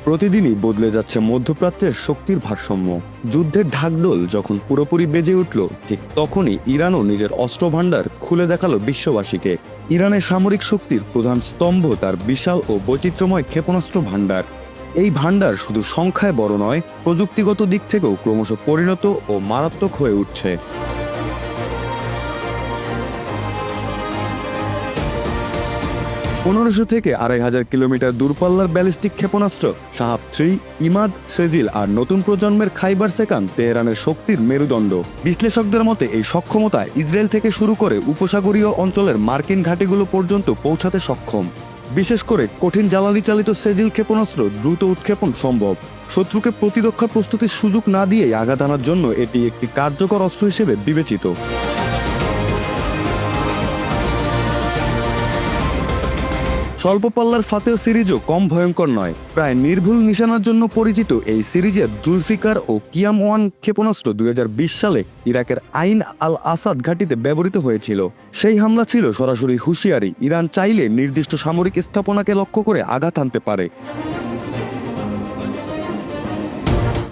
প্রতিদিনই বদলে যাচ্ছে মধ্যপ্রাচ্যের শক্তির ভারসাম্য। যুদ্ধের ঢাকঢোল যখন পুরোপুরি বেজে উঠল, ঠিক তখনই ইরানও নিজের অস্ত্রভাণ্ডার খুলে দেখালো বিশ্ববাসীকে। ইরানের সামরিক শক্তির প্রধান স্তম্ভ তার বিশাল ও বৈচিত্র্যময় ক্ষেপণাস্ত্র ভাণ্ডার। এই ভাণ্ডার শুধু সংখ্যায় বড় নয়, প্রযুক্তিগত দিক থেকেও ক্রমশ পরিণত ও মারাত্মক হয়ে উঠছে। 1500 থেকে 2500 কিলোমিটার দূরপাল্লার ব্যালিস্টিক ক্ষেপণাস্ত্র শাহাব-3, ইমাদ, সেজিল আর নতুন প্রজন্মের খাইবার সেকান তেহরানের শক্তির মেরুদণ্ড। বিশ্লেষকদের মতে এই সক্ষমতা ইসরায়েল থেকে শুরু করে উপসাগরীয় অঞ্চলের মার্কিন ঘাঁটিগুলো পর্যন্ত পৌঁছাতে সক্ষম। বিশেষ করে কঠিন জ্বালানি চালিত সেজিল ক্ষেপণাস্ত্র দ্রুত উৎক্ষেপণ সম্ভব। শত্রুকে প্রতিরক্ষার প্রস্তুতির সুযোগ না দিয়েই আঘাত আনার জন্য এটি একটি কার্যকর অস্ত্র হিসেবে বিবেচিত। স্বল্প পাল্লার ফাতেহ সিরিজও কম ভয়ঙ্কর নয়। প্রায় নির্ভুল নিশানার জন্য পরিচিত এই সিরিজের জুলফিকার ও কিয়াম-1 ক্ষেপণাস্ত্র 2020 সালে ইরাকের আইন আল আসাদ ঘাঁটিতে ব্যবহৃত হয়েছিল। সেই হামলা ছিল সরাসরি হুঁশিয়ারি, ইরান চাইলে নির্দিষ্ট সামরিক স্থাপনাকে লক্ষ্য করে আঘাত আনতে পারে।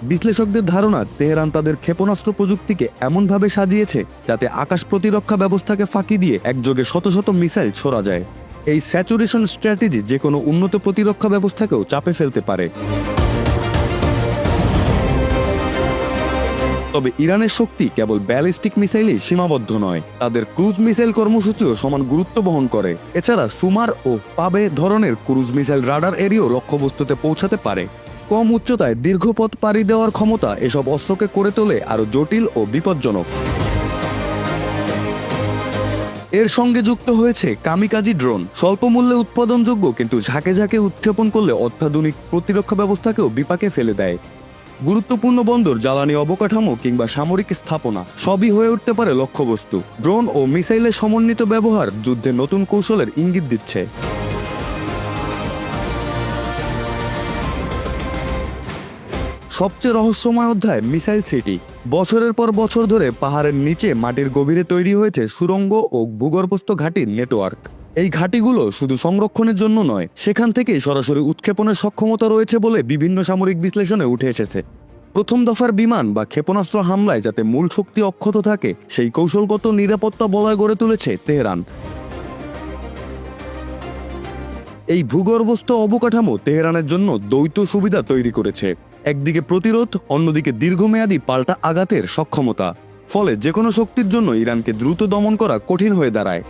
বিশ্লেষকদের ধারণা, তেহরান তাদের ক্ষেপণাস্ত্র প্রযুক্তিকে এমনভাবে সাজিয়েছে যাতে আকাশ প্রতিরক্ষা ব্যবস্থাকে ফাঁকি দিয়ে একযোগে শত শত মিসাইল ছোড়া যায়। এই স্যাচুরেশন স্ট্র্যাটেজি যে কোনো উন্নত প্রতিরক্ষা ব্যবস্থাকেও চাপে ফেলতে পারে। তবে ইরানের শক্তি কেবল ব্যালিস্টিক মিসাইলেই সীমাবদ্ধ নয়, তাদের ক্রুজ মিসাইল কর্মসূচিও সমান গুরুত্ব বহন করে। এছাড়া সুমার ও পাবে ধরনের ক্রুজ মিসাইল রাডার এরিয়াও লক্ষ্যবস্তুতে পৌঁছাতে পারে। কম উচ্চতায় দীর্ঘপথ পাড়ি দেওয়ার ক্ষমতা এসব অস্ত্রকে করে তোলে আরও জটিল ও বিপজ্জনক। এর সঙ্গে যুক্ত হয়েছে কামিকাজি ড্রোন, স্বল্প মূল্যে উৎপাদনযোগ্য কিন্তু ঝাঁকে ঝাঁকে উৎক্ষেপণ করলে অত্যাধুনিক প্রতিরক্ষা ব্যবস্থাকেও বিপাকে ফেলে দেয়। গুরুত্বপূর্ণ বন্দর, জ্বালানি অবকাঠামো কিংবা সামরিক স্থাপনা সবই হয়ে উঠতে পারে লক্ষ্যবস্তু। ড্রোন ও মিসাইলের সমন্বিত ব্যবহার যুদ্ধে নতুন কৌশলের ইঙ্গিত দিচ্ছে। সবচেয়ে রহস্যময় অধ্যায় মিসাইল সিটি। বছরের পর বছর ধরে পাহাড়ের নিচে মাটির গভীরে তৈরি হয়েছে সুড়ঙ্গ ও ভূগর্ভস্থ ঘাঁটির নেটওয়ার্ক। এই ঘাঁটিগুলো শুধু সংরক্ষণের জন্য নয়, সেখান থেকেই সরাসরি উৎক্ষেপণের সক্ষমতা রয়েছে বলে বিভিন্ন সামরিক বিশ্লেষণে উঠে এসেছে। প্রথম দফার বিমান বা ক্ষেপণাস্ত্র হামলায় যাতে মূল শক্তি অক্ষত থাকে, সেই কৌশলগত নিরাপত্তা বলয় গড়ে তুলেছে তেহরান। এই ভূগর্ভস্থ অবকাঠামো তেহরানের জন্য দ্বৈত সুবিধা তৈরি করেছে। একদিকে প্রতিরোধ, অন্যদিকে দীর্ঘমেয়াদী পাল্টা আঘাতের সক্ষমতা। ফলে যে কোনো শক্তির জন্য ইরানকে দ্রুত দমন করা কঠিন হয়ে দাঁড়ায়।